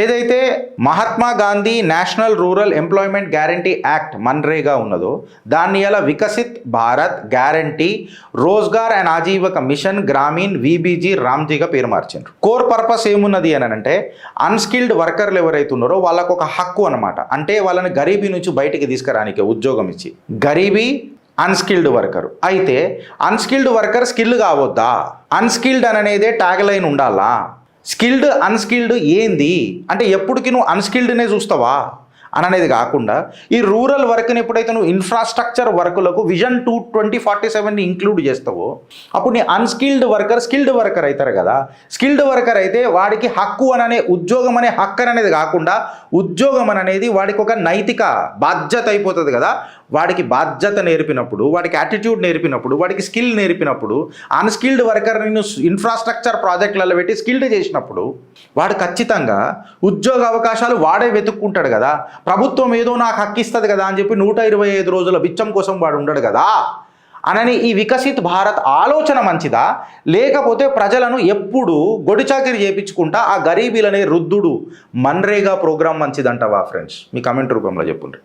ఏదైతే Mahatma Gandhi National Rural Employment Guarantee Act MNREGA ఉన్నదో దాన్ని ఇలా Viksit Bharat guarantee Rozgar and Ajeevika mission Gramin VBG రామ్జీగా పేరు మార్చారు. కోర్ పర్పస్ ఏమున్నది అని అంటే అన్స్కిల్డ్ వర్కర్లు ఎవరైతే ఉన్నారో వాళ్ళకు ఒక హక్కు అనమాట. అంటే వాళ్ళని గరీబీ నుంచి బయటికి తీసుకురానికి ఉద్యోగం ఇచ్చి గరీబీ అన్స్కిల్డ్ వర్కర్. అయితే అన్స్కిల్డ్ వర్కర్ స్కిల్ కావద్దా? అన్స్కిల్డ్ అనేదే ట్యాగ్ లైన్ ఉండాలా? స్కిల్డ్ అన్స్కిల్డ్ ఏంది అంటే ఎప్పటికీ నువ్వు అన్స్కిల్డ్నే చూస్తావా అని అనేది కాకుండా ఈ రూరల్ వర్క్ని ఎప్పుడైతే నువ్వు ఇన్ఫ్రాస్ట్రక్చర్ వర్కులకు విజన్ 2047ని ఇంక్లూడ్ చేస్తావో అప్పుడు నీ అన్స్కిల్డ్ వర్కర్ స్కిల్డ్ వర్కర్ అవుతారు కదా. స్కిల్డ్ వర్కర్ అయితే వాడికి హక్కు అనే ఉద్యోగం అనే హక్కు అనేది కాకుండా ఉద్యోగం అనేది వాడికి ఒక నైతిక బాధ్యత అయిపోతుంది కదా. వాడికి బాధ్యత నేర్పినప్పుడు, వాడికి యాటిట్యూడ్ నేర్పినప్పుడు, వాడికి స్కిల్ నేర్పినప్పుడు, అన్స్కిల్డ్ వర్కర్ని ఇన్ఫ్రాస్ట్రక్చర్ ప్రాజెక్టులలో పెట్టి స్కిల్డ్ చేసినప్పుడు వాడు ఖచ్చితంగా ఉద్యోగ అవకాశాలు వాడే వెతుక్కుంటాడు కదా. ప్రభుత్వం ఏదో నాకు హక్కు ఇస్తుంది కదా అని చెప్పి 125 రోజుల బిచ్చం కోసం వాడు ఉండడు కదా అనని ఈ వికసిత్ భారత్ ఆలోచన మంచిదా, లేకపోతే ప్రజలను ఎప్పుడు గొడిచాకిరి చేయించుకుంటా ఆ గరీబీలనే రుద్దుడు మన్రేగా ప్రోగ్రాం మంచిదంటావా ఫ్రెండ్స్? మీ కమెంట్ రూపంలో చెప్పుండ్రి.